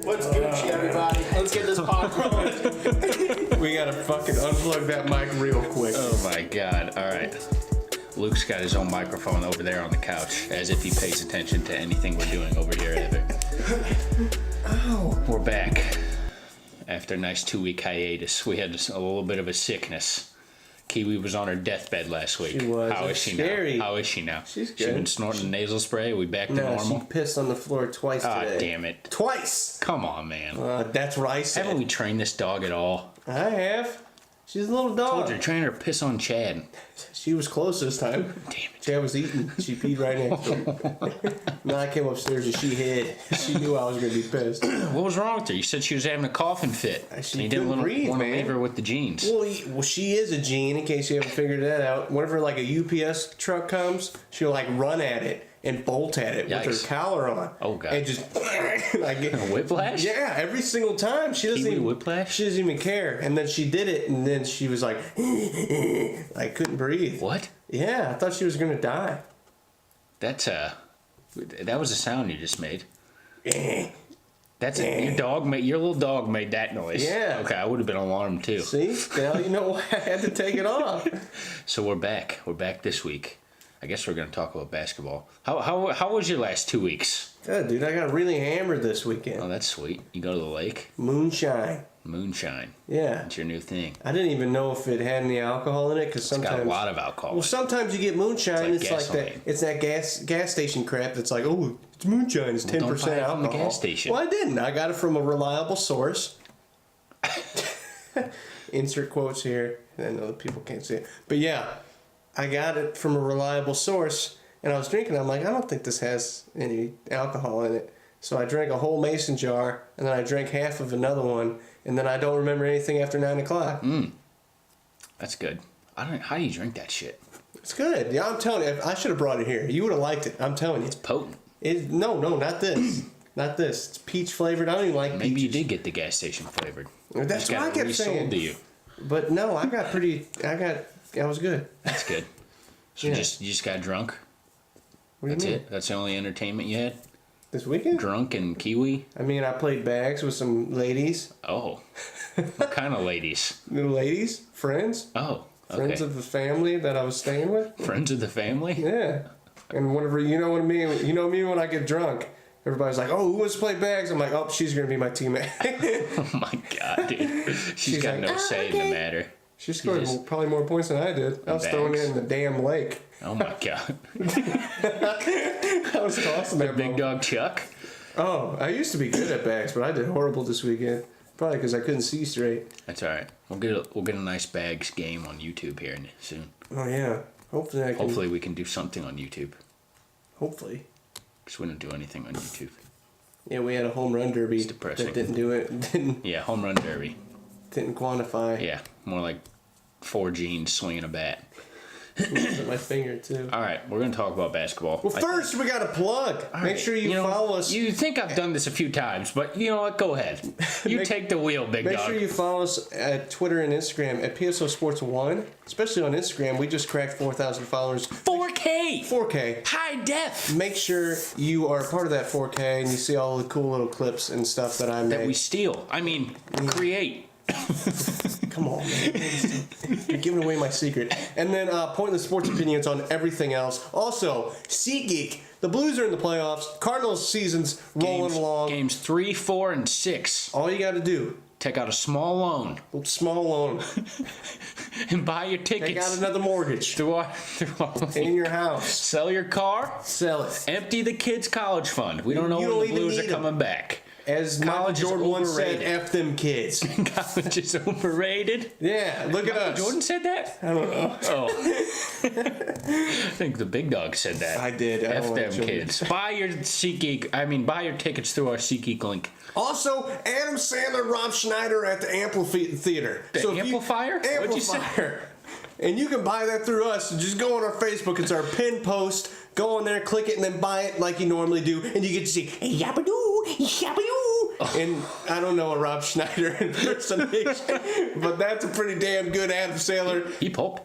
What's Gucci, everybody? Let's get this pod rolling. We gotta fucking unplug that mic real quick. Oh my god. Alright. Luke's got his own microphone over there on the couch, as if he pays attention to anything we're doing over here either. Ow. We're back. After a nice 2-week hiatus, we had a little bit of a sickness. Kiwi was on her deathbed last week. She was. How is It's she scary. now? How is she now? She's She been good. snorting nasal spray? Are we back to No, normal? she pissed on the floor twice Ah, today. damn it. Twice! Come on, man. That's what I said. Haven't we trained this dog at all? I have. She's a little Told dog. you, train her to piss on Chad. She was close this time. Damn it. Chad was eating. She peed right next to him. Then I came upstairs and she hid. She knew I was going to be pissed. What was wrong with her? You said she was having a coughing fit. She And you didn't couldn't want breathe, to man. leave her with the jeans. Well, she is a gene, in case you haven't figured that out. Whenever like a UPS truck comes, she'll like run at it and bolt at it with Yikes. her collar on. Oh, God. And just like Whiplash? Yeah, every single time. She doesn't Kiwi even whiplash? She doesn't even care. And then she did it, and then she was like, I couldn't breathe. What? Yeah, I thought she was gonna die. That's that was a sound you just made. Eh. That's your little dog made that noise. Yeah. Okay, I would have been alarmed too. See? Now you know why I had to take it off. So we're back. We're back this week. I guess we're gonna talk about basketball. How was your last 2 weeks? Good, dude. I got really hammered this Oh, weekend. that's sweet. You go to the lake. Moonshine. Moonshine. Yeah. That's your new thing. I didn't even know if it had any alcohol in it because It's sometimes. got a lot of alcohol. Well, sometimes you get moonshine. It's It's like like that. gasoline. It's that gas station crap. That's like, oh, it's moonshine. It's 10% don't buy it alcohol. from the gas station. Well, I didn't. I got it from a reliable source. Insert quotes here. I know that people can't see it, but yeah, I got it from a reliable source, and I was drinking. I'm like, I don't think this has any alcohol in it. So I drank a whole mason jar, and then I drank half of another one, and then I don't remember anything after 9 o'clock. That's good. How do you drink that shit? It's good. Yeah, I'm telling you. I should have brought it here. You would have liked it. I'm telling you. Potent. No, not this. Not this. It's peach flavored. I don't even like Maybe you peaches. did get the gas station flavored. That's Just what I got kept resold saying. to you. But no, I was good. That's good. So Yeah. you just got drunk. What do That's you mean? it. That's the only entertainment you had. This weekend? Drunk and kiwi. I mean, I played bags with some ladies. Oh, what kind of ladies? New ladies? Friends? Oh, okay. Friends of the family that I was staying with? Friends of the family. Yeah. And whenever, you know what I mean? You know me when I get drunk. Everybody's like, oh, who wants to play bags? I'm like, oh, she's going to be my teammate. Oh my god, dude. She's got like, no say in the matter. She scored Yes. probably more points than I did. I was throwing it Bags. in the damn lake. Oh my god. I was tossing that Big ball. dog Chuck. Oh, I used to be good at bags, but I did horrible this weekend. Probably because I couldn't see straight. That's all right. We'll get a nice bags game on YouTube here soon. Oh yeah. Hopefully I can. Hopefully we can do something on YouTube. Hopefully. Because we don't do anything on YouTube. Yeah, we had a home run derby It's depressing. that didn't do it. Yeah, home run derby. Didn't quantify. Yeah, more like 4 jeans swinging a bat. With my finger too. All right, we're gonna talk about basketball. Well, first we got to plug. All Make right, sure you follow us. You think I've done this a few times, but you know what? Go ahead. You take the wheel, big Make dog. sure you follow us at Twitter and Instagram at PSO Sports 1. Especially on Instagram, we just cracked 4,000 followers. 4K. 4K. High def. Make sure you are part of that 4K and you see all the cool little clips and stuff that I make. That we steal. I mean, create. Come on, man. You're giving away my secret. And then pointless sports opinions on everything else. Also, SeatGeek. The Blues are in the playoffs. Cardinals season's rolling along. Games 3, 4, and 6. All you got to do, Take out a small loan small loan, and buy your take out tickets another mortgage through our in your house. Sell your car. Sell it. Empty the kids' college fund. We don't know You when don't the even Blues are need 'em. coming back. As Michael College is Jordan once said, overrated. F them kids. College is overrated. Yeah, look at us. Jordan said that? I don't know. Oh. I think the big dog said that. I did. I F don't like them Jordan. kids. Buy your buy your tickets through our SeatGeek link. Also, Adam Sandler, Rob Schneider at the Theater. The Amplifier? What'd you say? Amplifier. And you can buy that through us. Just go on our Facebook. It's our pinned post. Go on there, click it, and then buy it like you normally do. And you get to see, hey, yabba-doo, yabba-doo. And I don't know a Rob Schneider impersonation, but that's a pretty damn good Adam Sandler.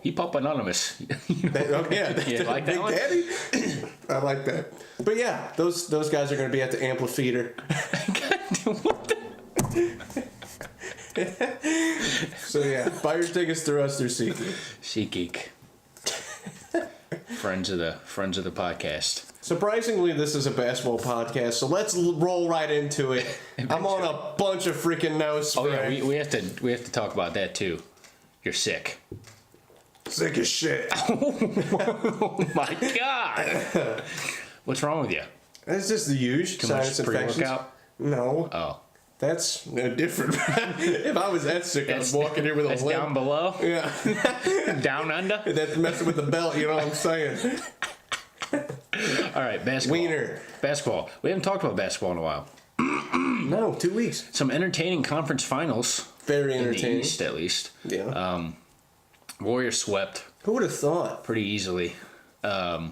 Hip Hop Anonymous. Yeah, like that Big one? Daddy. I like that. But yeah, those guys are going to be at the Amphitheater. What the? So yeah, buy your tickets through us through SeatGeek. SeatGeek. Friends of the podcast. Surprisingly, this is a basketball podcast, so let's roll right into it. I'm on a bunch of freaking nose Oh spray. yeah, we have to talk about that too. You're sick. Sick as shit. Oh my god. What's wrong with you? It's just the usual Too sinus much infections. pre-workout? No, Oh. that's no different. If I was that sick, I was walking here with a That's limp. down below? Yeah, Down under? that's messing with the belt. You know what I'm saying? All right, basketball. Wiener. Basketball. We haven't talked about basketball in a while. No, 2 weeks. Some entertaining conference finals. Very In the entertaining. East, at least. Yeah. Warriors swept Who would have thought? pretty easily. No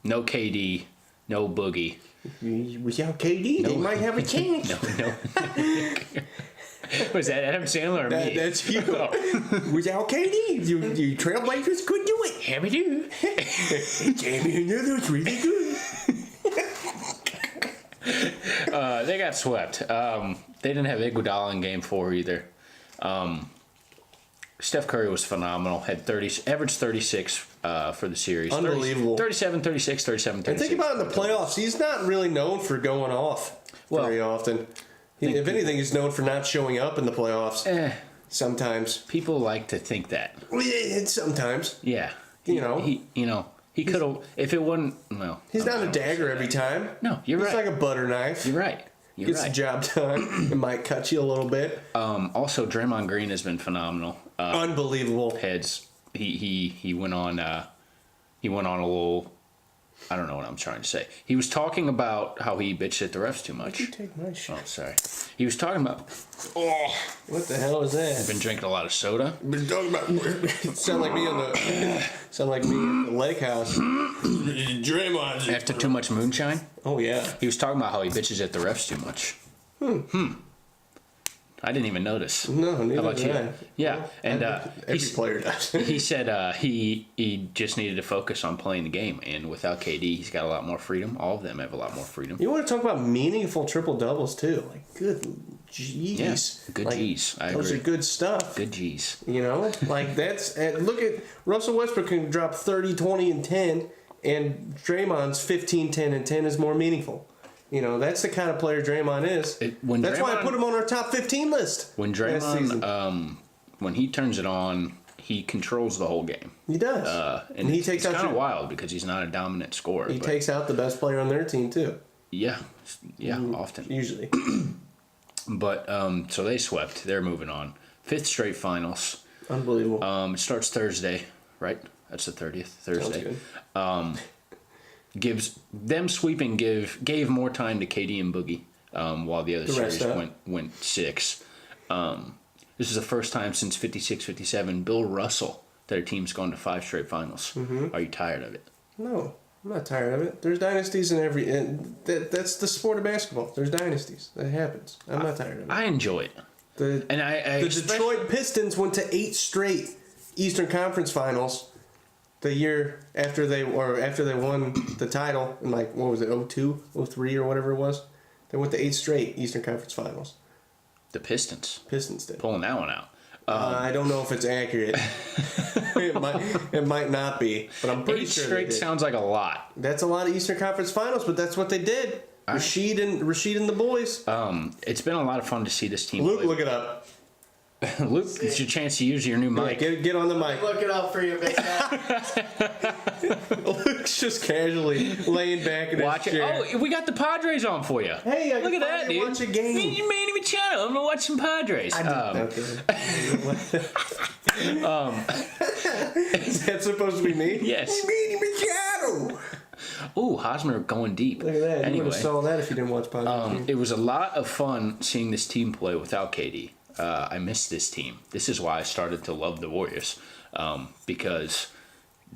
KD, no Boogie. Without KD, they might have a chance. No. Was that Adam Sandler or me? That's you. Without KD, you Trailblazers could do it. Hammy do. Jamie Another's really good. They got swept. They didn't have Iguodala in Game 4 either. Steph Curry was phenomenal. Had averaged 36 for the series. Unbelievable. 37, 36, 37, And 36. think about in the playoffs, he's not really known for going off very often. If anything, he's known for not showing up in the playoffs. Sometimes. People like to think that. Well, yeah, sometimes. Yeah. You know. He could have, if it wasn't, well. He's I not a don't wanna dagger say every that. time. No, you're He's right. like a butter knife. You're right. You're Gets the right. job done. It might cut you a little bit. Also, Draymond Green has been phenomenal. Unbelievable. He went on a little, I don't know what I'm trying to say. He was talking about how he bitched at the refs too much. You take my shit. Oh, sorry. He was talking about, What the hell is that? been drinking a lot of soda. Been talking about. Sound like me at the lake house. Draymond. After too much moonshine, Oh yeah. he was talking about how he bitches at the refs too much. I didn't even notice. No, neither How about did you? I. Yeah, and Every player does. he said he just needed to focus on playing the game, and without KD, he's got a lot more freedom. All of them have a lot more freedom. You want to talk about meaningful triple doubles too? Like good jeez. Yeah, good like, G's. I those agree. are good stuff. Good G's. You know, like that's and look at Russell Westbrook can drop 30, 20, and 10, and Draymond's 15, 10, and 10 is more meaningful. You know, that's the kind of player Draymond is. That's why I put him on our top 15 list. When last season. Draymond, when he turns it on, he controls the whole game. He does. And he it's takes out kind of your- wild because he's not a dominant scorer. He but takes out the best player on their team too. yeah, often. Usually. But so they swept. They're moving on. 5th straight finals. Unbelievable. It starts Thursday, right? That's the 30th. Thursday. Sounds good. Gives them sweeping gave more time to KD and Boogie, while the other rest series up. went 6. This is the first time since 56-57 Bill Russell that a team's gone to 5 straight finals. Are you tired of it? No, I'm not tired of it. There's dynasties in every. And that's the sport of basketball. There's dynasties. That happens. I'm not tired of it. I enjoy it, The Detroit Pistons went to 8 straight Eastern Conference Finals the year after they won the title in like what was it 02, 03 or whatever it was. They went to 8 straight Eastern Conference Finals. the Pistons Pistons did. pulling that one out. I don't know if it's accurate. it might not be, but I'm pretty 8 sure they straight did. sounds like a lot. That's a lot of Eastern Conference Finals, but that's what they did. Rashid and the boys. It's been a lot of fun to see this team Luke, play. look it up. Luke, it's your chance to use your new mic. Get on the mic. Look it up for you, big guy. Luke's just casually laying back in Watch his it. chair. Oh, we got the Padres on for you. Hey, I look can at that, finally dude. watch a game. You made me channel. I'm gonna watch some Padres. Is that supposed to be me? Yes. Manny Machado. Ooh, Hosmer going deep. Look at that. You would Anyway, have saw that if you didn't watch Padres. it was a lot of fun seeing this team play without KD. I miss this team. This is why I started to love the Warriors, because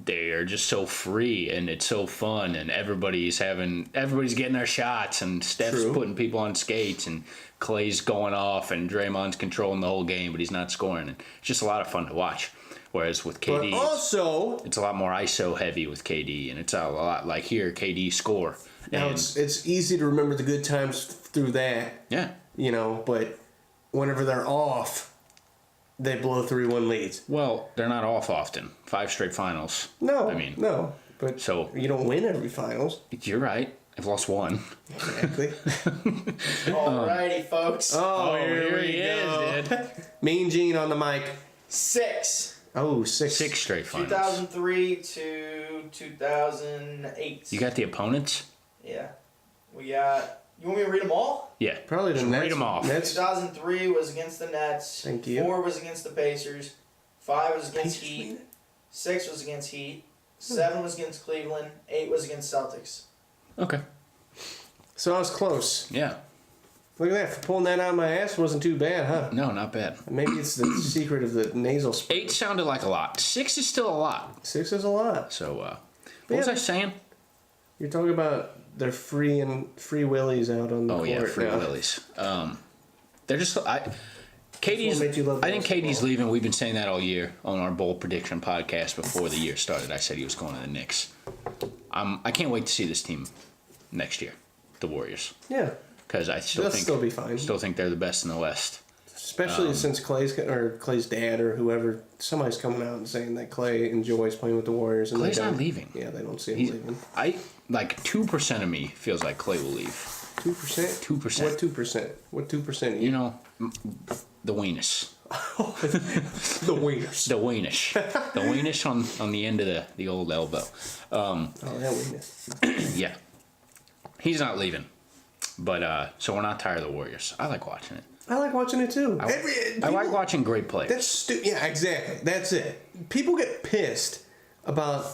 they are just so free and it's so fun, and everybody's getting their shots, and Steph's True. putting people on skates, and Clay's going off, and Draymond's controlling the whole game, but he's not scoring. And it's just a lot of fun to watch. Whereas with KD, But also, it's a lot more ISO heavy with KD, and it's a lot like here, KD score. now And it's easy to remember the good times through that. yeah, you know, but whenever they're off, they blow 3-1 leads. Well, they're not off often. 5 straight finals. No, I mean, no, but so you don't win every finals. you're right. I've lost one. Exactly. Alrighty, folks. Oh, here he we is, go. dude. Mean Gene on the mic. 6. Oh, 6. 6 straight finals. 2003 to 2008. You got the opponents? Yeah. We got. You want me to read them all? Yeah. Probably the Just Nets. read them off. Nets. 2003 was against the Nets. Thank you. 4 was against the Pacers. 5 was against Pacers Heat. win? 6 was against Heat. 7 was against Cleveland. 8 was against Celtics. Okay. So I was close. Yeah. Look at that. For pulling that out of my ass wasn't too bad, huh? No, not bad. Maybe it's the secret of the nasal spray. 8 sounded like a lot. 6 is still a lot. 6 is a lot. So, what was Yeah. I saying? You're talking about their free willies out on the Oh court. yeah, free now. willies. They're just what Katie's. made you love I think basketball. Katie's leaving. We've been saying that all year on our bold prediction podcast before the year started. I said he was going to the Knicks. I can't wait to see this team next year, the Warriors, Yeah. because I still They'll think still be fine. Still think they're the best in the West. Especially since Clay's dad or whoever, somebody's coming out and saying that Clay enjoys playing with the Warriors. And Clay's they not don't. leaving. Yeah, they don't see him He's, leaving. I like 2% of me feels like Clay will leave. 2%? 2%. What 2%? What 2%? You know, the weenus. The wieners. The weenish. The weenish on the end of the old elbow. Oh, that wieners. Yeah. He's not leaving. But, so we're not tired of the Warriors. I like watching it. I like watching it too. I like watching great players. That's yeah, exactly. That's it. People get pissed about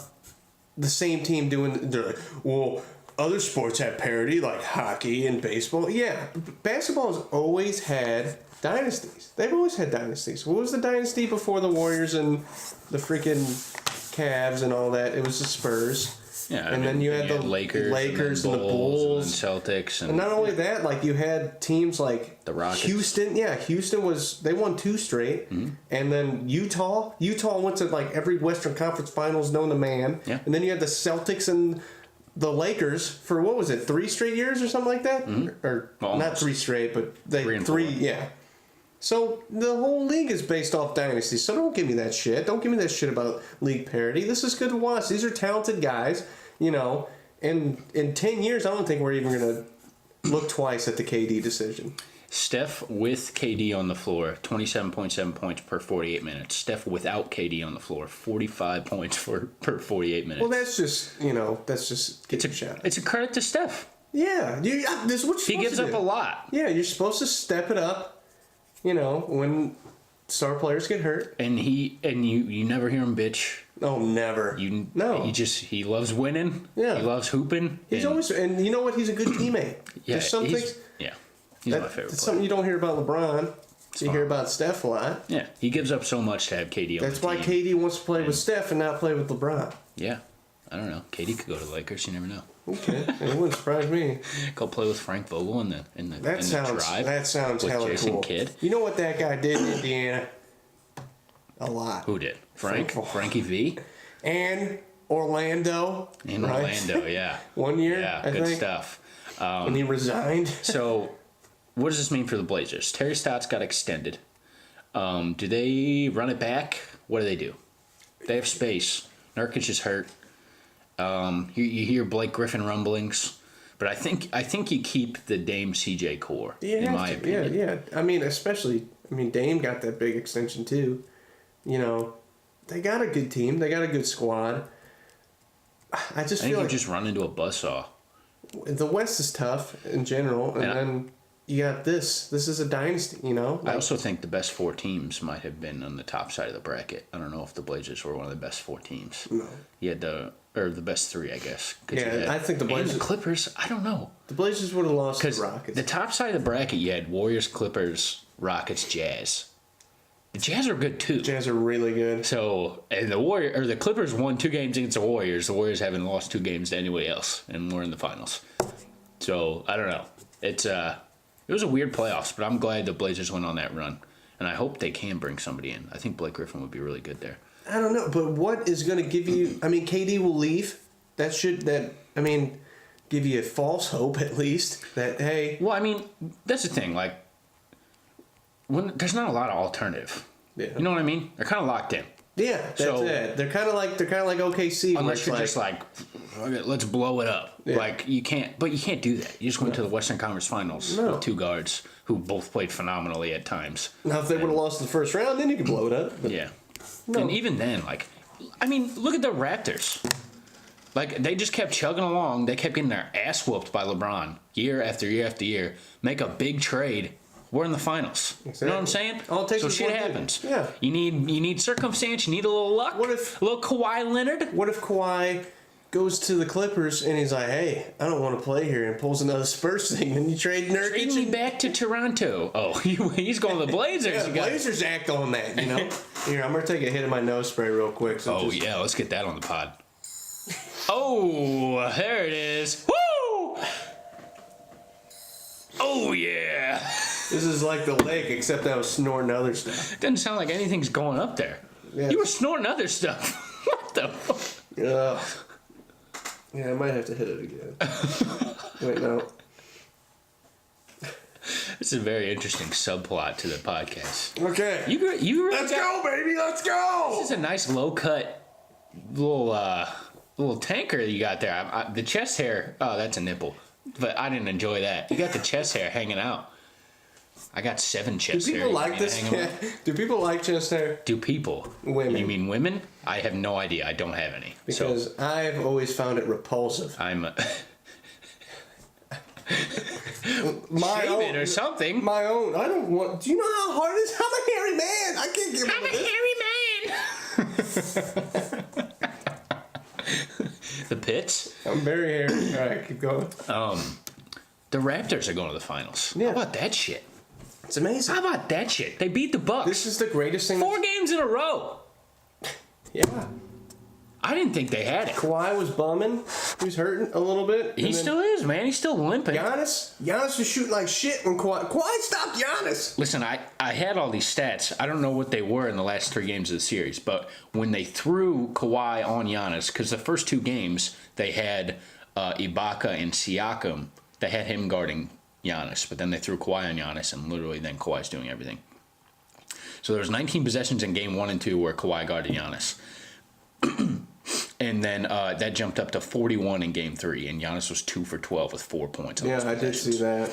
the same team doing. They're like, well, other sports have parity like hockey and baseball. Yeah, basketball has always had dynasties. They've always had dynasties. What was the dynasty before the Warriors and the freaking Cavs and all that? It was the Spurs. Yeah, and then you had the Lakers and the Bulls. and Celtics. And not only that, like you had teams like The Rockets. Houston. Yeah, Houston they won 2 straight, and then Utah went to like every Western Conference Finals known to man. Yeah. And then you had the Celtics and the Lakers for what was it, 3 straight years or something like that, or Almost. not 3 straight, but they 3 and 3. 4. Yeah. So the whole league is based off dynasty. So don't give me that shit. Don't give me that shit about league parity. This is good to watch. These are talented guys, you know. And in 10 years, I don't think we're even going to look twice at the KD decision. Steph with KD on the floor, 27.7 points per 48 minutes. Steph without KD on the floor, 45 points per 48 minutes. Well, that's just, you know, that's just get your shot. It's a credit to Steph. Yeah, this is what you're He supposed gives to up do. a lot. Yeah, you're supposed to step it up, you know, when star players get hurt. And you never hear him bitch. Oh, never. No. He loves winning. Yeah. He loves hooping. He's always, and you know what? He's a good teammate. yeah, There's some things. He's my That's favorite player. something you don't hear about LeBron. You hear about Steph a lot. Yeah, he gives up so much to have KD on That's the why team. KD wants to play with Steph and not play with LeBron. Yeah, I don't know. KD could go to the Lakers. You never know. Okay, it wouldn't surprise me. Go play with Frank Vogel in the That sounds with hella Jason cool. Kidd. You know what that guy did in Indiana? A lot. Who did? Frank Vogel. Frankie V. And Orlando. In right? Orlando, yeah. 1 year, Yeah, I good think. stuff. When he resigned. So, what does this mean for the Blazers? Terry Stotts got extended. Do they run it back? What do they do? They have space. Nurkic is hurt. You hear Blake Griffin rumblings, but I think you keep the Dame CJ core. In my opinion, Yeah. I mean, Dame got that big extension too. You know, they got a good team. They got a good squad. I I just think feel you like just run into a buzzsaw. the West is tough in general, and Yeah. then you got this. This is a dynasty, you know. I also think the best 4 teams might have been on the top side of the bracket. I don't know if the Blazers were one of the best 4 teams. No. You had the best 3, I guess. 'Cause Yeah, you had- I think the and Blazers- the Clippers. I don't know. The Blazers would have lost to Because the Rockets. the top side of the bracket, you had Warriors, Clippers, Rockets, Jazz. The Jazz are good too. Jazz are really good. So, and the Clippers won 2 games against the Warriors. The Warriors haven't lost 2 games to anybody else, and we're in the finals. So I don't know. It was a weird playoffs, but I'm glad the Blazers went on that run, and I hope they can bring somebody in. I think Blake Griffin would be really good there. I don't know, but what is going to give you? I mean, KD will leave. Give you a false hope at least that hey. Well, I mean, that's the thing. Like there's not a lot of alternative. Yeah. You know what I mean? They're kind of locked in. Yeah, that's So- it. They're kind of like OKC. Unless you're where just like, okay, let's blow it up. Yeah. Like you can't do that. You just went to the Western Conference Finals No. with two guards who both played phenomenally at times. now if they would have lost the first round, then you could blow it up. But Yeah. No. And even then, like, I mean, look at the Raptors. Like, they just kept chugging along. They kept getting their ass whooped by LeBron year after year after year. Make a big trade. We're in the finals. Exactly. You know what I'm saying? All it takes so is shit one thing. happens. Yeah. You need circumstance. You need a little luck. What if- a little Kawhi Leonard? What if Kawhi goes to the Clippers and he's like, "Hey, I don't want to play here," and pulls another Spurs thing, and you trade Nurkic? Trade me back to Toronto. Oh, he's going to the Blazers. Yeah, You the got- Blazers act on that, you know. Here, I'm gonna take a hit of my nose spray real quick. So Oh just- yeah, let's get that on the pod. Oh, there it is. Woo! Oh yeah. This is like the lake, except I was snorting other stuff. Doesn't sound like anything's going up there. Yeah. You were snorting other stuff. What the fuck? Yeah. Yeah, I might have to hit it again. Wait, no. This is a very interesting subplot to the podcast. Okay. You really Let's go, baby. Let's go. This is a nice low cut little tanker that you got there. The chest hair. Oh, that's a nipple. But I didn't enjoy that. You got the chest hair hanging out. I got 7 Do chest hair. people You like want me to this? hang 'em Yeah. up? Do people like chest hair? Do people? Women. You mean women? I have no idea. I don't have any. Because I've always found it repulsive. I'm My shave own, it or something. My own. I don't want. Do you know how hard it is? I'm a hairy man. I can't get I'm a over this. hairy man. The Pits. I'm very hairy. All right, keep going. The Raptors are going to the finals. Yeah. How about that shit? It's amazing. How about that shit? They beat the Bucks. This is the greatest thing. 4 games in a row. Yeah. I didn't think they had it. Kawhi was bumming. He was hurting a little bit. He still is, man. He's still limping. Giannis was shooting like shit when Kawhi stopped Giannis. Listen, I had all these stats. I don't know what they were in the last 3 games of the series, but when they threw Kawhi on Giannis, because the first 2 games they had Ibaka and Siakam, they had him guarding Giannis, but then they threw Kawhi on Giannis, and literally then Kawhi's doing everything. So there was 19 possessions in game 1 and 2 where Kawhi guarded Giannis. And then that jumped up to 41 in game 3, and Giannis was 2 for 12 with 4 points. On those Yeah, I did possessions. see that.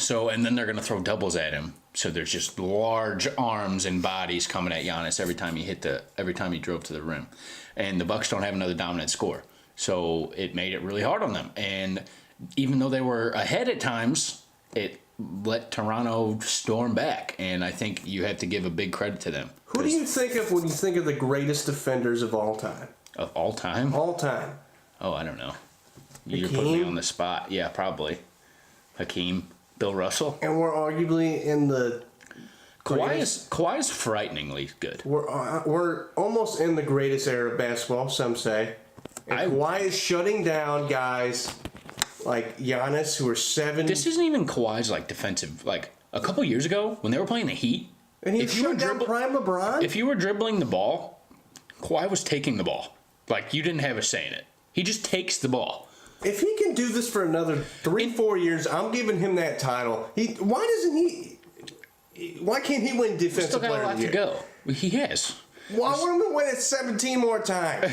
So, and then they're going to throw doubles at him. So there's just large arms and bodies coming at Giannis every time he drove to the rim. And the Bucks don't have another dominant score. So it made it really hard on them. And even though they were ahead at times, it let Toronto storm back. And I think you have to give a big credit to them. Who do you think of when you think of the greatest defenders of all time? Of all time? All time. Oh, I don't know. You're putting me Hakeem? on the spot. Yeah, probably. Hakeem, Bill Russell. And we're arguably in the. Kawhi is frighteningly good. We're almost in the greatest era of basketball, some say. And Kawhi is shutting down guys like Giannis, who are 7. This isn't even Kawhi's like defensive. Like a couple years ago when they were playing the Heat, and he if you were shut down dribble- prime LeBron. if you were dribbling the ball, Kawhi was taking the ball. Like you didn't have a say in it. He just takes the ball. If he can do this for another 3-4 years, I'm giving him that title. Why can't he win Still defensive got player a of lot the to year? go. He has. Why wouldn't we win it 17 more times?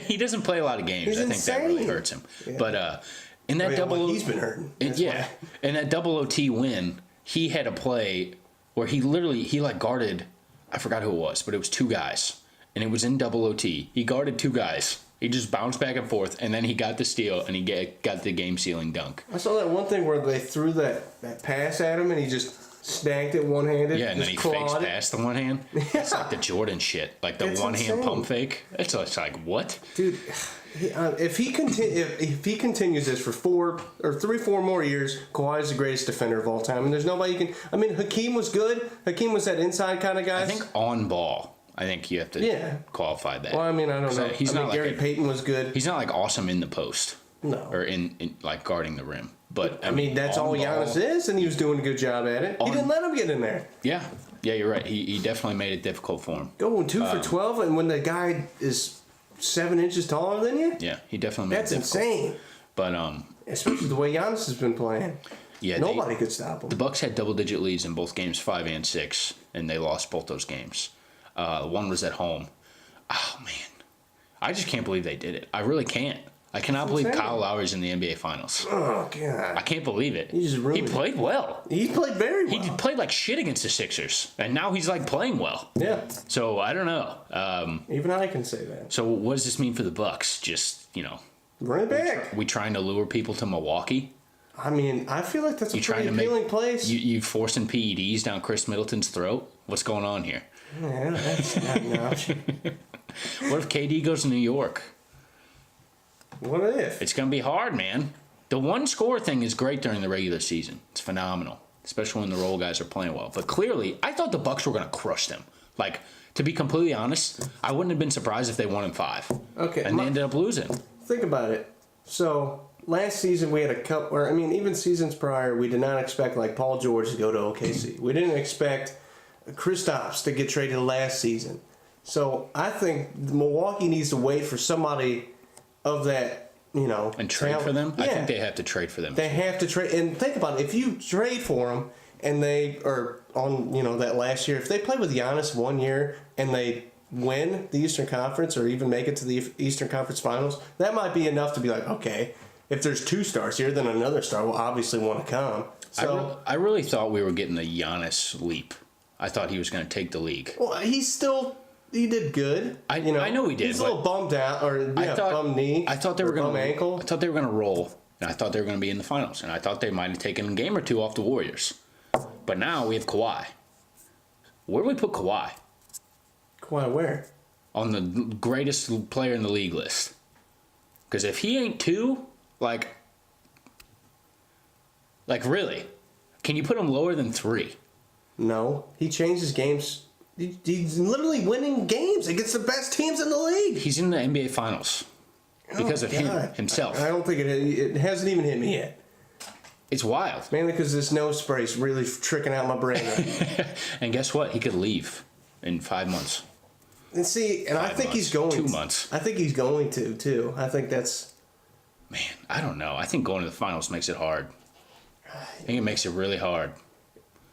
He doesn't play a lot of games. He's I think that really insane. hurts him. Yeah. But in that He's been hurting. That's yeah, why. in that double OT win, he had a play where he guarded. I forgot who it was, but it was 2 guys, and it was in double OT. He guarded 2 guys. He just bounced back and forth, and then he got the steal, and he got the game-sealing dunk. I saw that one thing where they threw that pass at him and he just snagged it one-handed. Yeah, and then he fakes clawed it. past the one hand. It's like the Jordan shit, like the It's one-hand insane. pump fake. It's like what? Dude, if he continues this for 4 or 3-4 more years, Kawhi is the greatest defender of all time, and there's nobody you can. I mean, Hakeem was good. Hakeem was that inside kind of guy. I think on ball. I think you have to qualify that. Well, I mean, I don't know. He's not like Gary Payton was good. He's not like awesome in the post. No. Or in like guarding the rim. But I mean, that's on all ball- Giannis is, and he was doing a good job at it. He didn't let him get in there. Yeah. Yeah, you're right. He definitely made it difficult for him. Going 2 for 12, and when the guy is 7 inches taller than you, Yeah, he definitely made that's it difficult. insane. But Especially the way Giannis has been playing. Yeah, Nobody could stop The them. Bucks had double-digit leads in both games, 5 and 6, and they lost both those games. One was at home. Oh man, I just can't believe they did it. I really can't. I cannot believe insane. Kyle Lowry's in the NBA Finals. Oh I God, can't believe it. He just ruined it. played well. he played very well. He played like shit against the Sixers, and now he's like playing well. Yeah, So I don't know. even I can say that. So what does this mean for the Bucks? Just Run it back. we trying to lure people to Milwaukee? I mean, I feel like that's a You pretty trying to appealing make place. you forcing PEDs down Chris Middleton's throat? What's going on here? Yeah, that's not an option. What if KD goes to New York? What if? It's going to be hard, man. The one score thing is great during the regular season. It's phenomenal, especially when the role guys are playing well. But clearly, I thought the Bucks were going to crush them. Like, to be completely honest, I wouldn't have been surprised if they won in 5. Okay, And they ended up losing. think about it. So last season we had a couple, or I mean, even seasons prior, we did not expect like Paul George to go to OKC. We didn't expect Kristaps to get traded last season. So I think Milwaukee needs to wait for somebody of that, And trade talent. for them? Yeah, I think they have to trade for them. they have to trade. And think about it. If you trade for them and they are on, that last year, if they play with Giannis 1 year and they win the Eastern Conference or even make it to the Eastern Conference Finals, that might be enough to be like, okay, if there's 2 stars here, then another star will obviously want to come. So, I really thought we were getting the Giannis leap. I thought he was going to take the league. well, he did good. I know he did, He's a little but bummed out, or bum knee. I thought they were going bum to ankle. I thought they were going to roll, and I thought they were going to be in the finals, and I thought they might have taken a game or 2 off the Warriors. But now we have Kawhi. Where do we put Kawhi? Kawhi where? On the greatest player in the league list? Because if he ain't 2, like really, can you put him lower than 3? No, he changes games. He's literally winning games against the best teams in the league. He's in the NBA Finals because of him God. himself. I don't think it hasn't even hit me yet. It's wild. Mainly because this nose spray is really tricking out my brain. Right And guess what? He could leave in 5 months. and see, and I 5 think he's months, going. 2 months. I think he's going to too. I think that's. Man, I don't know. I think going to the finals makes it hard. I think it makes it really hard.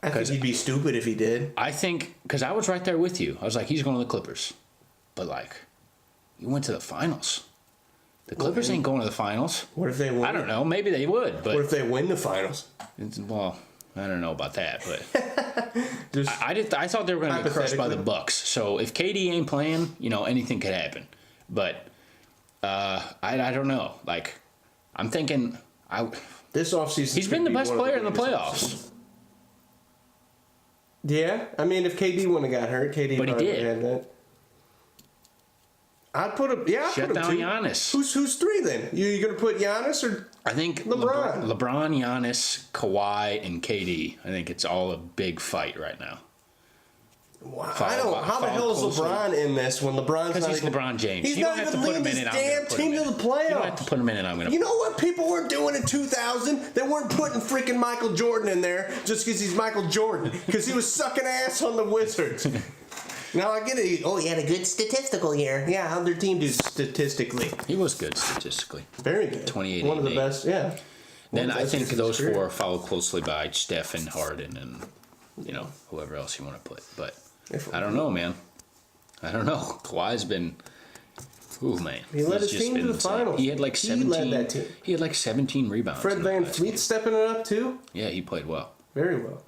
I think he'd be stupid if he did. I think, because I was right there with you. I was like, he's going to the Clippers. But, like, you went to the finals. The Clippers ain't going to the finals. What if they win? I don't know. Maybe they would, What but, if they win the finals? well, I don't know about that. But Just I thought they were going to get crushed by the Hypothetically. Bucks. So if KD ain't playing, anything could happen. But I don't know. Like, I'm thinking, this offseason. he's been the best player in the playoffs. Yeah, I mean, if KD wouldn't have got hurt, KD But he probably did. would have had that. I'd put him. Yeah, I'd Shut put him down 2. Giannis. Who's 3 then? You gonna put Giannis or? I think LeBron. LeBron, Giannis, Kawhi, and KD. I think it's all a big fight right now. Wow, Follow- I don't. How the hell is follow LeBron in this when LeBron's Because not he's even, LeBron James. He's You not don't have even to put him leading in his and I'm damn gonna put team him to in. the playoffs. You don't have to put him in and I'm going to. You know what people weren't doing in 2000? They weren't putting freaking Michael Jordan in there just because he's Michael Jordan. Because he was sucking ass on the Wizards. Now I get it. Oh, he had a good statistical year. Yeah, how'd their team do statistically? He was good statistically. Very good. 28, One of the 8. best, yeah. Then One of the I best think in his those career. 4 are followed closely by Steph and Harden and, whoever else you want to put. But I don't know, man. I don't know. Kawhi's been... Ooh, man. He led He's his just team to been the insane. finals. He had like He 17... led that team. He had like 17 rebounds. Fred in the Van last Fleet game. stepping it up too? Yeah, he played well. Very well.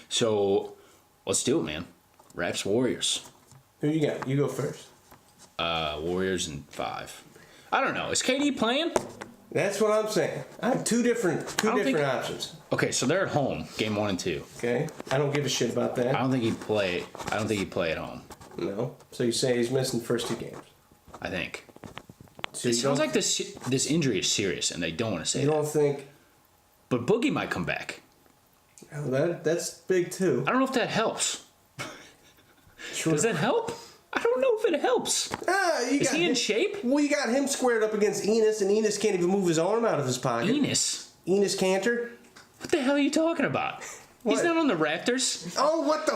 So, let's do it, man. Raps Warriors. Who you got? You go first. Warriors in 5. I don't know. Is KD playing? That's what I'm saying. I have two different options. Okay, so they're at home, game 1 and 2. Okay? I don't give a shit about I that. don't think he'd play. I don't think he'd play at home. No. So you say he's missing the first 2 games. I think. So It you sounds don't, like this injury is serious, and they don't want to say you that. don't think But Boogie might come back. that's big too. I don't know if that helps. Sure. Does that help? I don't know if it helps. You Is got he in him- shape? Well, you got him squared up against Enos, and Enos can't even move his arm out of his pocket. Enos? Enos Cantor. What the hell are you talking about? He's What? not on the Raptors. Oh, what the?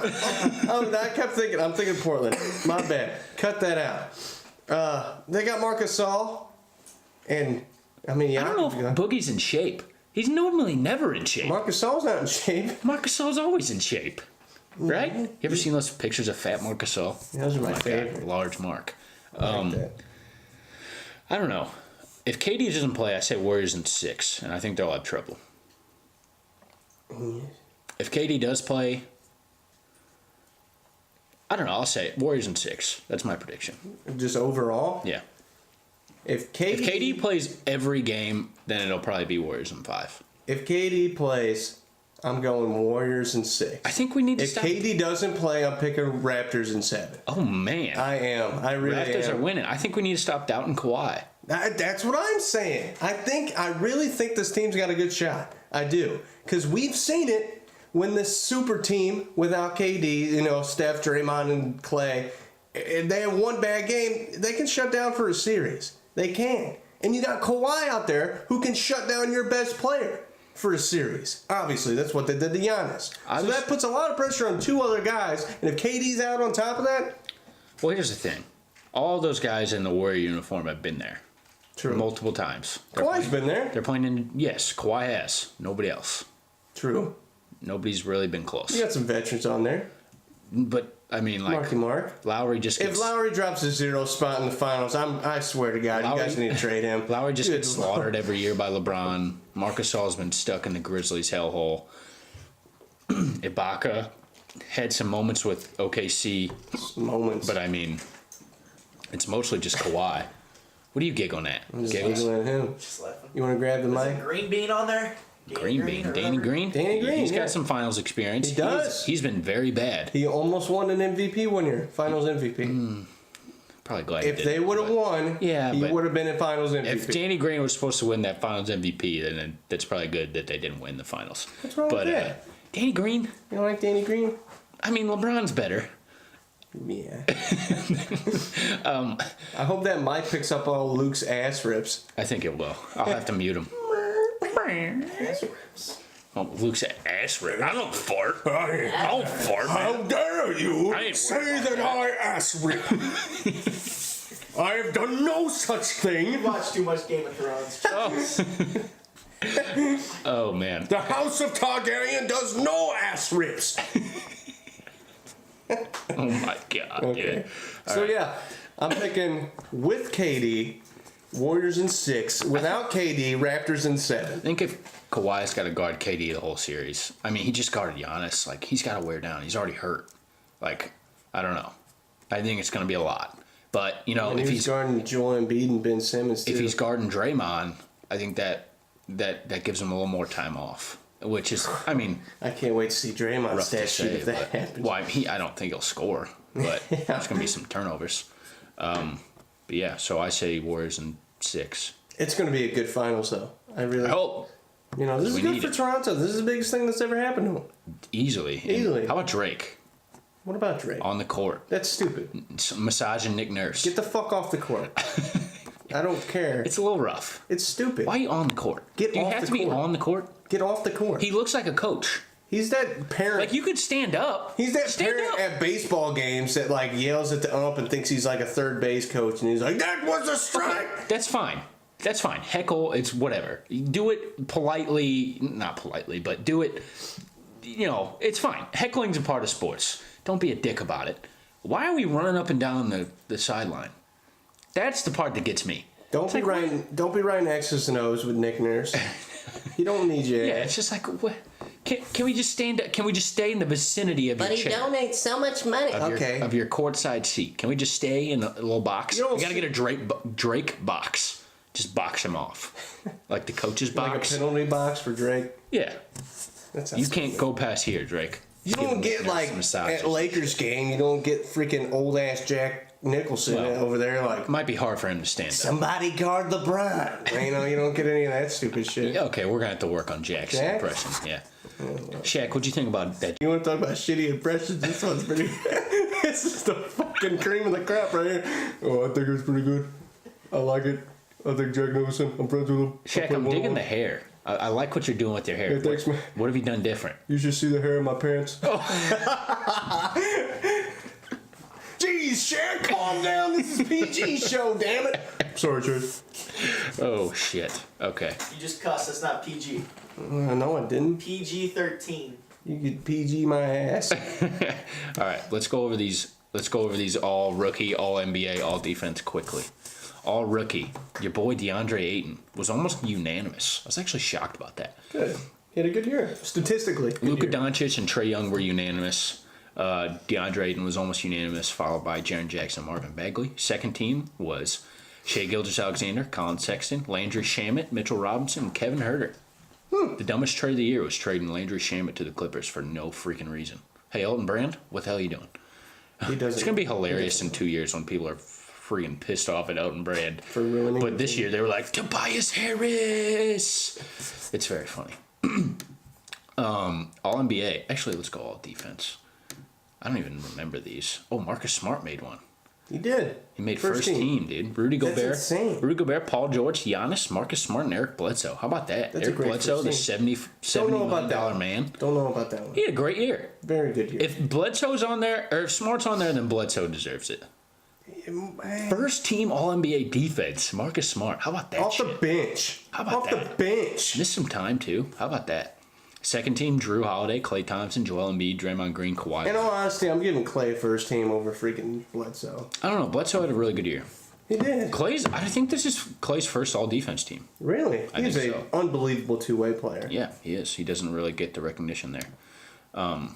I kept thinking. I'm thinking Portland. My bad. Cut that out. They got Marcus Gasol, and I mean, yeah. I don't know if Boogie's in shape. He's normally never in shape. Marc Gasol's not in shape. Marc Gasol's always in shape, right? You ever seen those pictures of fat Marc Gasol? Those are my God, favorite. large Mark. I like that. I don't know. If KD doesn't play, I say Warriors in 6, and I think they'll have trouble. If KD does play, I don't know. I'll say Warriors in 6. That's my prediction. Just overall, Yeah. if If KD KD plays every game, then it'll probably be Warriors in 5. if KD plays, I'm going Warriors in 6. I think we need to If stop. KD doesn't play, I'm picking Raptors in 7. Oh man, I am. I really Raptors are am. winning. I think we need to stop doubting Kawhi. That's what I'm saying. I really think this team's got a good shot. I do. Because we've seen it when this super team without KD, Steph, Draymond, and Clay, if they have one bad game, they can shut down for a series. They can. And you got Kawhi out there who can shut down your best player for a series. Obviously, that's what they did to Giannis. So that puts a lot of pressure on 2 other guys. And if KD's out on top of that, Well, here's the thing: all those guys in the Warrior uniform have been there true. multiple times. Kawhi's been there. They're playing in. Yes, Kawhi has. Nobody else. True. Nobody's really been close. You got some veterans on there. But I mean, like Marky Mark. Lowry just If gets, Lowry drops a 0 spot in the finals, I swear to God, Lowry- you guys need to trade him. Lowry just Good gets Lord. slaughtered every year by LeBron. Marcus Gasol's been stuck in the Grizzlies' hellhole. Ibaka had some moments with OKC, Moments. but I mean, it's mostly just Kawhi. What do you giggling at? I'm just Giggles? giggling at him. Just laughing. You want to grab the Is mic? it Green Bean on there? Green Bean, or Danny whatever? Green. Danny Green, He's yeah. got some finals experience. He does. He's been very bad. He almost won an MVP one year. Finals MVP. Probably glad. he If didn't, they would have but won, Yeah, he but- would have been in Finals MVP. If Danny Green was supposed to win that Finals MVP, then that's probably good that they didn't win the finals. What's wrong but with that? Danny Green, You don't like Danny Green? I mean, LeBron's better. Yeah. I hope that mic picks up all Luke's ass rips. I think it will. I'll have to mute him. Ass rips. Oh, Luke's ass rip. I don't fart. I don't fart. Man. dare you I ain't worried about I ass rip? I have done no such thing. Watch too much Game of Thrones. Oh man. The House of Targaryen does no ass rips. Oh my god, Okay. dude. So yeah, I'm picking with KD, Warriors in 6. Without KD, Raptors in 7. I think if Kawhi's got to guard KD the whole series, I mean, he just guarded Giannis. Like, he's got to wear down. He's already hurt. Like, I don't know. I think it's going to be a lot. But, you know, And if he's he's guarding Joel Embiid and Ben Simmons too. if he's guarding Draymond, I think that gives him a little more time off. Which is, I mean, I can't wait to see Draymond's rough stat to sheet say. if that But, happens. well, I don't think he'll score, but there's going to be some turnovers. But yeah, so I say Warriors in 6. It's going to be a good finals though. I really I hope this is we good need for it. Toronto. This is the biggest thing that's ever happened to them. easily. And Easily. How about Drake What about Drake? on the court, That's stupid. massaging Nick Nurse? Get the fuck off the court. I don't care. It's a little rough. It's stupid. Why are you on the court? Get Do you off have the to be court. on the court? Get off the court. He looks like a coach. He's that parent. Like, you could stand up. He's that stand parent up. at baseball games that like yells at the ump and thinks he's like a third base coach, and he's like, "That was a strike." That's fine. That's fine. Heckle, it's whatever. Do it politely, not politely, but do it, it's fine. Heckling's a part of sports. Don't be a dick about it. Why are we running up and down the sideline? That's the part that gets me. Don't be writing X's and O's with Nick Nurse. He don't need you. Yeah, it's just like, what? Can we just stand? Can we just stay in the vicinity of But your he chair? donates so much money. Of your courtside seat. Can we just stay in a little box? You don't We gotta see- get a Drake box. Just box him off, like the coach's Like a box. penalty box for Drake. Yeah, That sounds you can't go past here, Drake. You Just give don't him get some like massages. at Lakers game. You don't get freaking old ass Jack Nicholson Well, over there like Might be hard for him to stand up. somebody guard LeBron. You don't get any of that stupid shit. Yeah, okay, we're gonna have to work on Jack's Jack? impression. Yeah, Shaq, what'd you think about that? You want to talk about shitty impressions? This one's pretty. This is the fucking cream of the crop right here. Oh, I think it was pretty good. I like it. I think Jack Nicholson. I'm friends with him. Shaq, I'm digging the hair. I like what you're doing with your hair. Hey, thanks, man. What have you done different? You should see the hair of my pants. Jeez, Shaq, calm down. This is PG show, damn it. Sorry, Trey. Oh shit. Okay. You just cussed. That's not PG. No, I didn't. PG-13. You could PG my ass. All right. Let's go over these. Let's go over these all rookie, all NBA, all defense quickly. All rookie. Your boy DeAndre Ayton was almost unanimous. I was actually shocked about that. Good. He had a good year. Statistically. Luka Doncic and Trae Young were unanimous. DeAndre Ayton was almost unanimous, followed by Jaren Jackson and Marvin Bagley. Second team was Shai Gilgeous-Alexander, Colin Sexton, Landry Shamet, Mitchell Robinson, and Kevin Huerter. The dumbest trade of the year was trading Landry Shamet to the Clippers for no freaking reason. Hey, Elton Brand, what the hell are you doing? He doesn't. It's going to be hilarious in 2 years when people are freaking pissed off at Elton Brand. For ruining But the this team. year they were like, Tobias Harris! It's very funny. All NBA. Actually, let's go all defense. I don't even remember these. Oh, Marcus Smart made one. He did. He made first team, dude. Rudy That's Gobert. insane. Rudy Gobert, Paul George, Giannis, Marcus Smart, and Eric Bledsoe. How about that? That's a Eric great Bledsoe, the first $70 Don't know million about that. man. Don't know about that one. He had a great year. Very good year. If Bledsoe's on there, or if Smart's on there, then Bledsoe deserves it. First team All NBA defense, Marcus Smart. How about that Off shit? the bench. How about Off that? the bench. Missed some time too. How about that? Second team, Drew Holiday, Klay Thompson, Joel Embiid, Draymond Green, Kawhi. In all honesty, I'm giving Clay first team over freaking Bledsoe. I don't know. Bledsoe had a really good year. He did. I think this is Clay's first all defense team. Really? I He's think an so. unbelievable two-way player. Yeah, he is. He doesn't really get the recognition there. All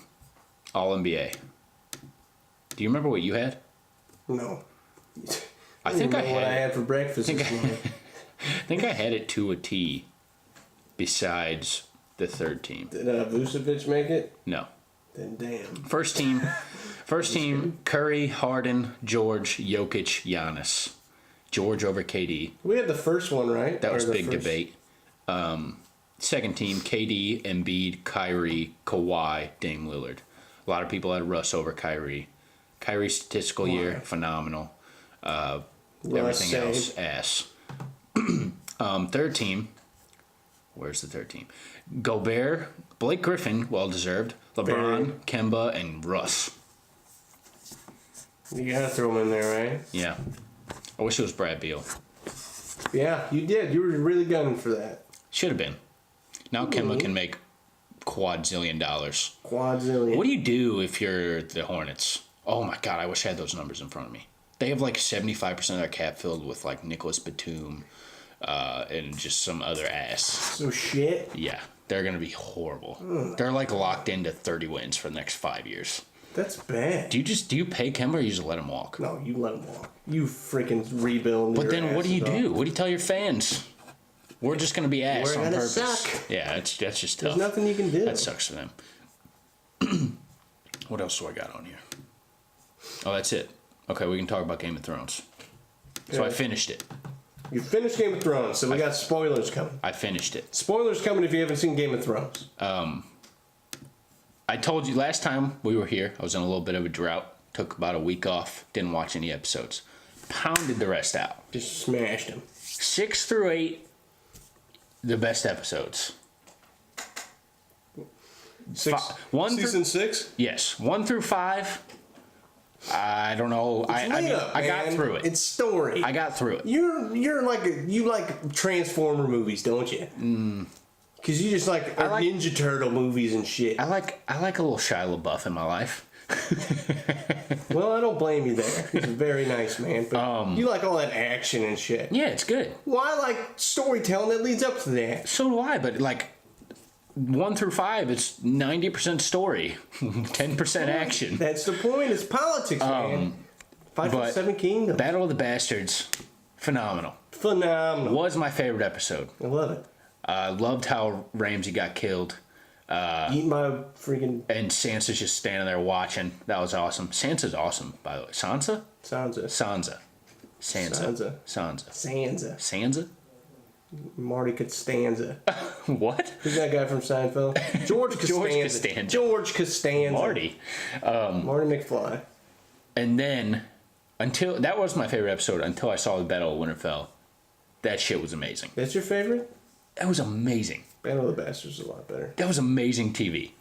NBA. Do you remember what you had? No. I think I know what I had. had for breakfast this morning. I think I had it to a T. Besides the third team. Did Vucevic make it? No. Then damn. First team. Curry, Harden, George, Jokic, Giannis. George over KD. We had the first one, right? That Or was the big first- debate. Second team, KD, Embiid, Kyrie, Kawhi, Dame Lillard. A lot of people had Russ over Kyrie. Kyrie's statistical year, phenomenal. Everything same. else, ass. Third team. Where's the third team? Gobert, Blake Griffin, well-deserved. LeBron, Kemba, and Russ. You gotta throw him in there, right? Yeah. I wish it was Brad Beal. Yeah, you did. You were really gunning for that. Should have been. Now Kemba can make quadzillion dollars. Quadzillion. What do you do if you're the Hornets? Oh my god, I wish I had those numbers in front of me. They have like 75% of their cap filled with like Nicholas Batum and just some other ass. So shit. Yeah, they're going to be horrible. They're like locked into 30 wins for the next 5 years. That's bad. Do you pay Kemba or you just let him walk? No, you let him walk. You freaking rebuild. But your then what do you asses do? off. What do you tell your fans? We're just going to be ass We're on gonna purpose. suck. Yeah, that's just There's tough. nothing you can do. That sucks for them. What else do I got on here? Oh, that's it. Okay, we can talk about Game of Thrones. So I Yeah. finished it. You finished Game of Thrones, so we got spoilers coming. I finished it. Spoilers coming if you haven't seen Game of Thrones. I told you last time we were here, I was in a little bit of a drought. Took about a week off. Didn't watch any episodes. Pounded the rest out. Just smashed him. 6 through 8, the best episodes. Season 6? Yes. 1 through 5. I don't know. I got man. through it. It's story. I got through it. You're like you like Transformer movies, don't you? Because you just like Ninja Turtle movies and shit. I like a little Shia LaBeouf in my life. Well, I don't blame you there. He's a very nice man, but you like all that action and shit. Yeah, it's good. Well, I like storytelling that leads up to that. So do I, but like 1 through 5, it's 90% story, 10% action. That's the point. It's politics, man. Fight for the but Seven Kingdoms. Battle of the Bastards, phenomenal. Phenomenal. Was my favorite episode. I love it. I loved how Ramsay got killed. Eat my freaking And Sansa's just standing there watching. That was awesome. Sansa's awesome, by the way. Sansa? Sansa. Sansa. Sansa. Sansa. Sansa? Marty Costanza. What? Who's that guy from Seinfeld? George Costanza. Costanza. George Costanza. Marty. Marty McFly. And then, that was my favorite episode until I saw the Battle of Winterfell. That shit was amazing. That's your favorite? That was amazing. Battle of the Bastards is a lot better. That was amazing TV.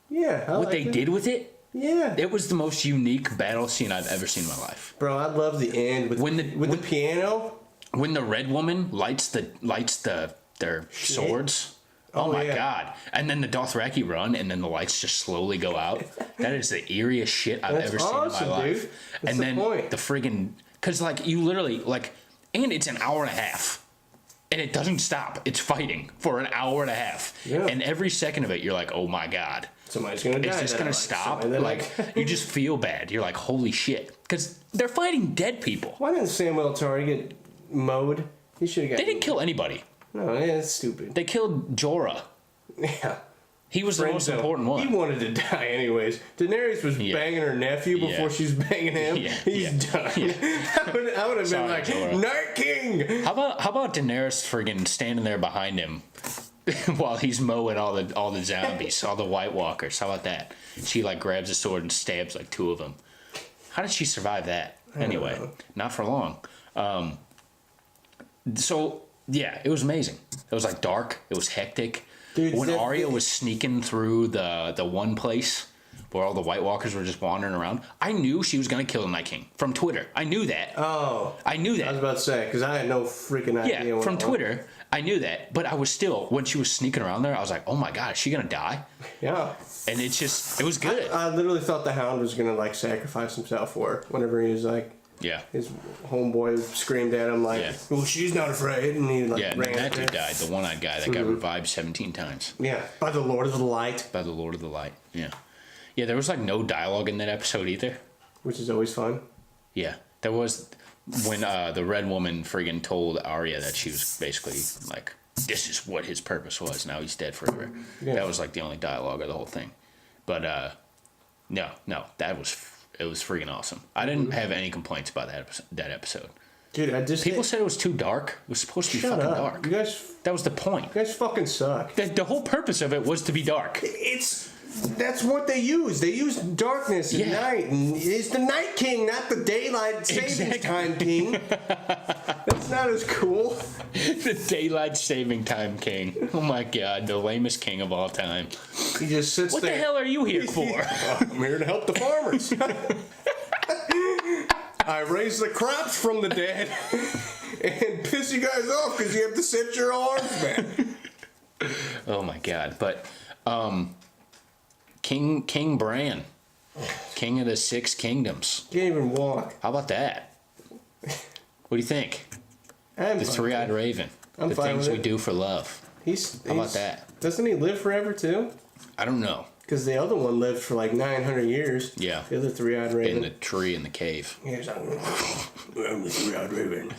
Yeah, I What like they it. did with it, Yeah. it was the most unique battle scene I've ever seen in my life. Bro, I love the end with When the- the piano. when the red woman lights their swords. Oh my yeah. god. And then the Dothraki run and then the lights just slowly go out. That is the eeriest shit I've That's ever seen awesome, in my life. dude. That's and the then point. the friggin' cause like you literally like and it's an hour and a half. And it doesn't stop. It's fighting for an hour and a half. Yeah. And every second of it you're like, oh my god. Somebody's gonna die. It's just that I gonna like. stop. Somebody that I Like you just feel bad. You're like, holy shit. Because they're fighting dead people. Why didn't Samuel Tarly get mowed? He should have got. They didn't kill anybody. No, yeah, it's stupid. They killed Jorah. Yeah. He was the most Friend zone. important one. He wanted to die anyways. Daenerys was Yeah. banging her nephew before Yeah. she was banging him. Yeah. He's Yeah. done. I would have been Sorry, like, Jorah. Night King! How about Daenerys friggin' standing there behind him while he's mowing all the zombies, all the White Walkers? How about that? She like grabs a sword and stabs like 2 of them. How did she survive that? Anyway, know. not for long. So yeah, it was amazing. It was like dark. It was hectic. Dude, when that- Arya was sneaking through the one place where all the White Walkers were just wandering around, I knew she was gonna kill the Night King from Twitter. I knew that. Oh. I knew I was that. about to say, because I had no freaking idea. Yeah, what from it was. Twitter, I knew that. But I was still, when she was sneaking around there, I was like, oh my god, is she gonna die? Yeah. And it was good. I literally thought the Hound was gonna like sacrifice himself for her whenever he was like, Yeah. his homeboy screamed at him like, Yeah. well, she's not afraid, and he like Yeah, and ran then that after dude her. died, the one-eyed guy that got revived 17 times Yeah, by the Lord of the Light, by the Lord of the Light. Yeah. Yeah, there was like no dialogue in that episode either. which is always fun. Yeah. There was when the red woman friggin' told Arya that she was basically like, this is what his purpose was. Now he's dead forever. Yeah. That was like the only dialogue of the whole thing. But no, it was freaking awesome. I didn't have any complaints about that episode. Dude, I just People said it was too dark. It was supposed to be shut fucking up. dark. You That was the point. guys fucking suck. The whole purpose of it was to be dark. That's what they use. They use darkness at Yeah. night, and it's the Night King, not the daylight savings Exactly. time king. That's not as cool. The daylight saving time king. Oh my god, the lamest king of all time. He just sits What there. the hell are you here for? I'm here to help the farmers. I raise the crops from the dead and piss you guys off because you have to set your arms back. Oh my god. But King Bran. King of the Six Kingdoms. Can't even walk. How about that? What do you think? I'm The fine. Three-Eyed Raven. I'm the fine things with we it. do for love. How about that? Doesn't he live forever too? I don't know. Because the other one lived for like 900 years. Yeah. The other three-eyed raven. In the tree in the cave. He was like, I'm the three-eyed raven.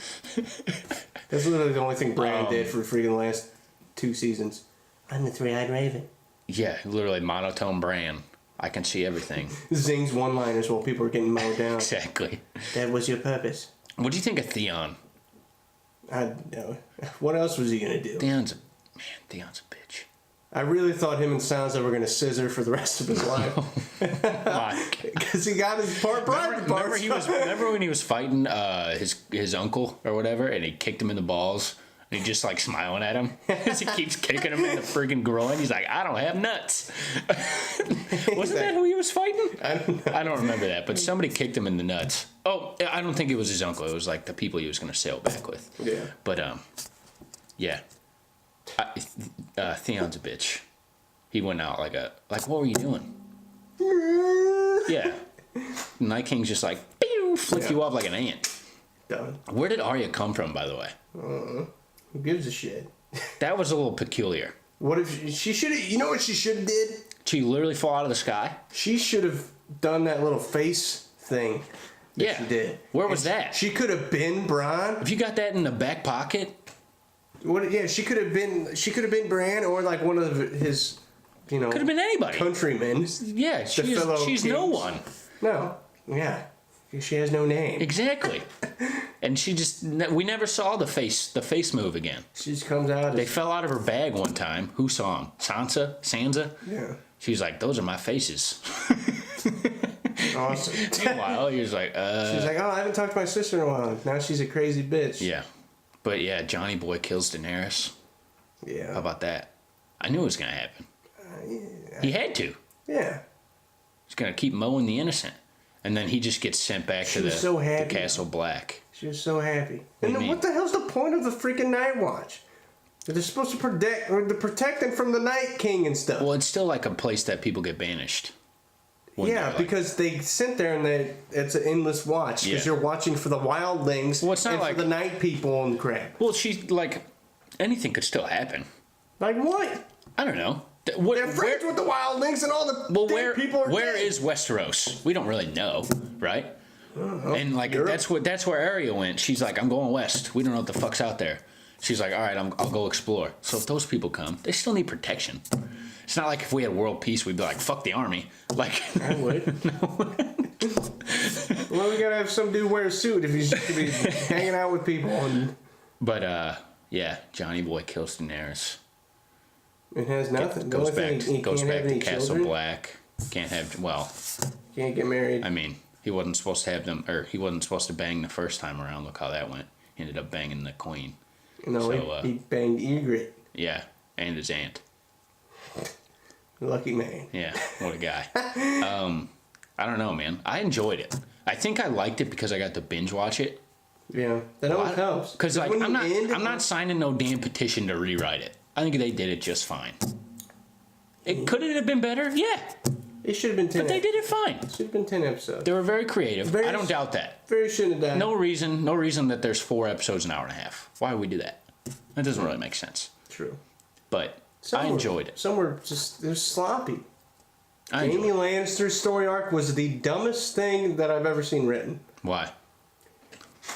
That's literally the only thing Brian did for freaking last 2 seasons. I'm the three-eyed raven. Yeah, literally monotone Bran. I can see everything. Zings one-liners while people are getting mowed down. Exactly. That was your purpose. What do you think of Theon? I know. What else was he gonna do? Theon's a bitch. I really thought him and Sansa were gonna scissor for the rest of his life Why? because he got his private parts. Remember when he was fighting his uncle or whatever, and he kicked him in the balls, and he just like smiling at him as he keeps kicking him in the friggin' groin. He's like, I don't have nuts. Wasn't that who he was fighting? I don't remember that, but somebody kicked him in the nuts. Oh, I don't think it was his uncle. It was like the people he was gonna sail back with. Yeah. But yeah. Theon's a bitch. He went out like what were you doing? Yeah. Night King's just like, pew, flick you off like an ant. Done. Where did Arya come from, by the way? Who gives a shit? That was a little peculiar. What if she should have? You know what she should have did? She literally fall out of the sky? She should have done that little face thing. That Yeah. She did. Where was that? She could have been Bran. If you got that in the back pocket, What? Yeah, she could have been. She could have been Bran or like one of his, could have been anybody. countrymen. Yeah, fellow she's no kings. one. No. Yeah. She has no name. Exactly. And we never saw the face move again. She just comes out. They As, fell out of her bag one time. Who saw him? Sansa? yeah. She's like, those are my faces. Awesome. Meanwhile, he was like, She's like, oh, I haven't talked to my sister in a while. Now she's a crazy bitch. Yeah. But yeah, Johnny Boy kills Daenerys. Yeah. How about that? I knew it was going to happen. He had to. Yeah. He's going to keep mowing the innocent. And then he just gets sent back to was the, so happy, the Castle Black. She was so happy. What do And you then mean? what the hell's the point of the freaking Night Watch? They're supposed to protect them from the Night King and stuff. Well, it's still like a place that people get banished. When Yeah, they're, like- because they sit there and it's an endless watch because Yeah. you're watching for the wildlings Well, it's not and like- for the night people and crap. Well, she's like, anything could still happen. Like what? I don't know. What, They're friends with the wildlings and all the well, dead people are where dead. is Westeros? We don't really know, right? And like Europe. that's where Arya went. She's like, I'm going west. We don't know what the fuck's out there. She's like, all right, I'll go explore. So if those people come, they still need protection. It's not like if we had world peace, we'd be like, fuck the army. Like, I would. Well, we gotta have some dude wear a suit if he's gonna be hanging out with people. And but yeah, Johnny Boy kills Daenerys. it has nothing. The Goes only back, thing, he goes can't back have to any Castle children. Black. Can't have, well, Can't get married. I mean, he wasn't supposed to have them, or he wasn't supposed to bang the first time around. Look how that went. He ended up banging the queen. No, so, he banged Ygritte. Yeah, and his aunt. Lucky man. Yeah, what a guy. I don't know, man. I enjoyed it. I think I liked it because I got to binge watch it. Yeah, that always helps. Because like when I'm you not, end it- I'm not signing no damn petition to rewrite it. I think they did it just fine. Could it have been better? Yeah, It should have been 10. but they did it fine. Should have been 10 episodes. They were very creative. Very- I don't doubt that. Very shouldn't have died. No reason that there's 4 episodes an hour and a half. Why would we do that? That doesn't really make sense. True. But Some I were- enjoyed it. Some were just they're sloppy. I enjoyed Jaime it. Lannister's story arc was the dumbest thing that I've ever seen written. Why?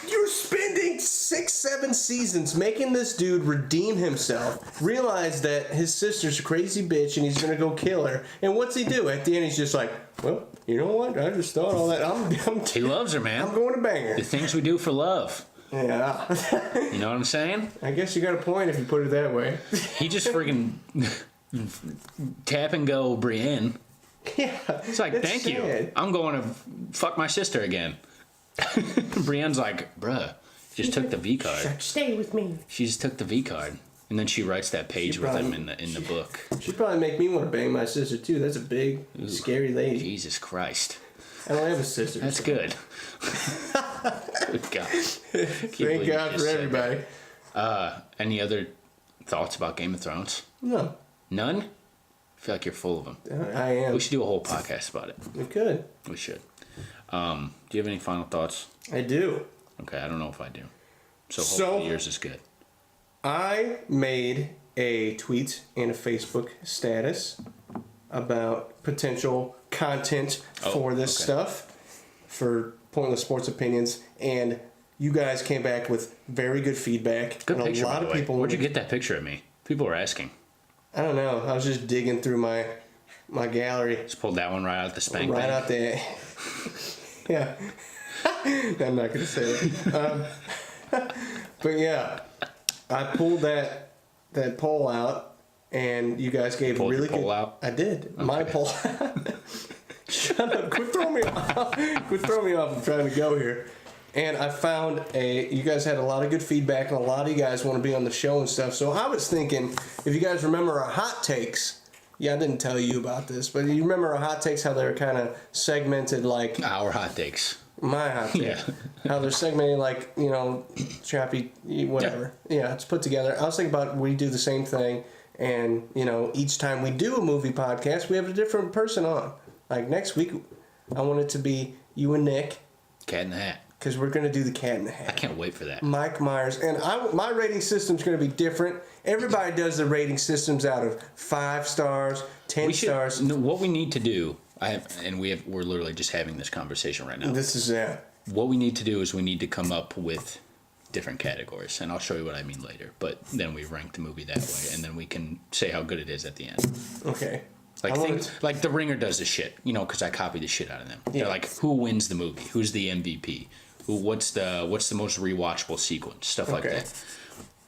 You're spending 6-7 seasons making this dude redeem himself, realize that his sister's a crazy bitch and he's gonna go kill her. And what's he do? At the end, he's just like, well, you know what? I just thought all that. He loves her, man. I'm going to bang her. The things we do for love. Yeah. You know what I'm saying? I guess you got a point if you put it that way. He just friggin' tap and go Brienne. Yeah. It's like, it's thank you. sad. I'm going to fuck my sister again. Brienne's like, bruh, just took the V card. Stay with me. She just took the V card. And then she writes that page with him in the book. She'd probably make me want to bang my sister too. That's a big, scary lady. Jesus Christ. I don't have a sister. That's so- good. Good God. Thank God for everybody. Any other thoughts about Game of Thrones? No, None? I feel like you're full of them. I am. We should do a whole podcast about it. We could. We should. Do you have any final thoughts? I do. Okay, I don't know if I do. So So- hopefully yours is good. I made a tweet and a Facebook status about potential content for this okay. stuff, for Pointless Sports Opinions, and you guys came back with very good feedback. Good and picture, a lot by the of way. people. Where'd you get that picture of me? People were asking. I don't know. I was just digging through my gallery. Just pulled that one right out the spank Right bank. out there. Yeah. I'm not going to say it. But yeah, I pulled that poll out, and you guys gave Pulled really your poll good. out? I did. My poll. Shut up! Quit throwing me off. Quit throwing me off. I'm trying to go here. And I found you guys had a lot of good feedback, and a lot of you guys want to be on the show and stuff. So I was thinking, if you guys remember our hot takes, yeah, I didn't tell you about this, but you remember our hot takes, how they were kind of segmented like Our hot takes. my hot take. Yeah. How they're segmented like, choppy, whatever. Yeah, it's put together. I was thinking about we do the same thing, and, each time we do a movie podcast, we have a different person on. Like next week, I want it to be you and Nick, Cat in the Hat. because we're going to do the Cat in the I Hat. can't wait for that. Mike Myers. And my rating system's going to be different. Everybody does the rating systems out of 5 stars, 10 We should. stars. No, what we need to do. We're literally just having this conversation right now. This is What we need to do is we need to come up with different categories, and I'll show you what I mean later. But then we rank the movie that way, and then we can say how good it is at the end. okay. Like I wanna things like The Ringer does this shit, because I copy the shit out of them. Yeah. They're like, who wins the movie? Who's the MVP? What's the most rewatchable sequence? Stuff like Okay.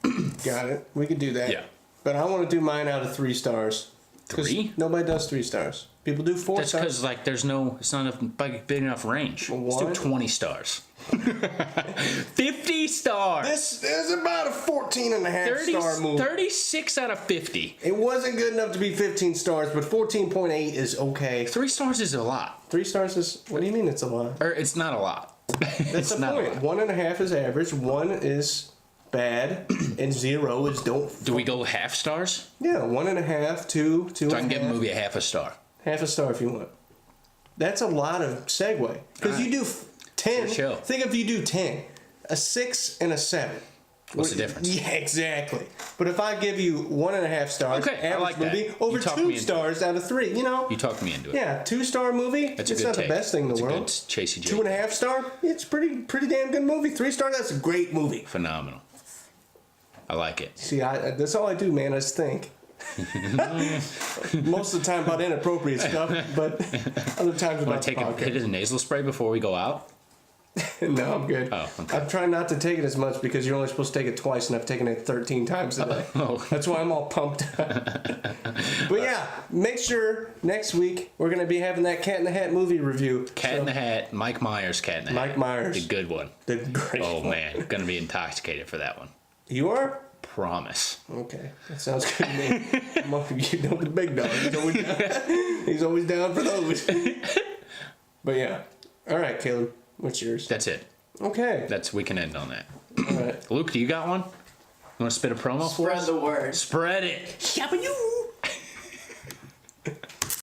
that. Got it. We could do that. Yeah. But I want to do mine out of 3 stars. 'Cause 3? Nobody does 3 stars. People do 4 That's stars. because like it's not enough big enough range. Let's do One. 20 stars. 50 stars. This is about a 14 and a half star movie. 36 out of 50. It wasn't good enough to be 15 stars, but 14.8 is okay. 3 stars is a lot. 3 stars is, what do you mean it's a lot? Or it's not a lot. That's It's the not a point. lot. 1.5 is average, 1 is bad, and 0 is don't. Do we go half stars? Yeah, 1.5, 2, 2 So I and can give a half. movie a half a star. Half a star if you want. That's a lot of segue. Because you do 10. Good show. Think if you do 10. A 6 and a 7. What's the difference? Yeah, exactly. But if I give you 1.5 stars, Okay, I average like that. movie, over You talked me 2 into stars out of 3, you know? You talked me into it. Yeah, 2-star movie. That's a it's good not take. the best thing in That's the a good world. Chasey J. 2.5 star. It's pretty damn good movie. 3 star. That's a great movie. Phenomenal. I like it. See, that's all I do, man. I just think. Most of the time about inappropriate stuff, but other times about Want to take a hit of nasal spray before we go out? No, I'm good. Oh, okay. I'm trying not to take it as much because you're only supposed to take it twice, and I've taken it 13 times today. Oh. That's why I'm all pumped up. But yeah, make sure next week we're going to be having that Cat in the Hat movie review. Cat in the Hat. Mike Myers. Cat in the Hat. Mike Myers. The good one. The great Oh one. man, gonna be intoxicated for that one. You are? Promise. Okay, that sounds good to me. You know the big dog. He's always down for those. But yeah. All right, Caleb. What's yours? That's it. Okay. We can end on that. All right. Luke, do you got one? You want to spit a promo for Spread us? the word. Spread it. Shabba-doo.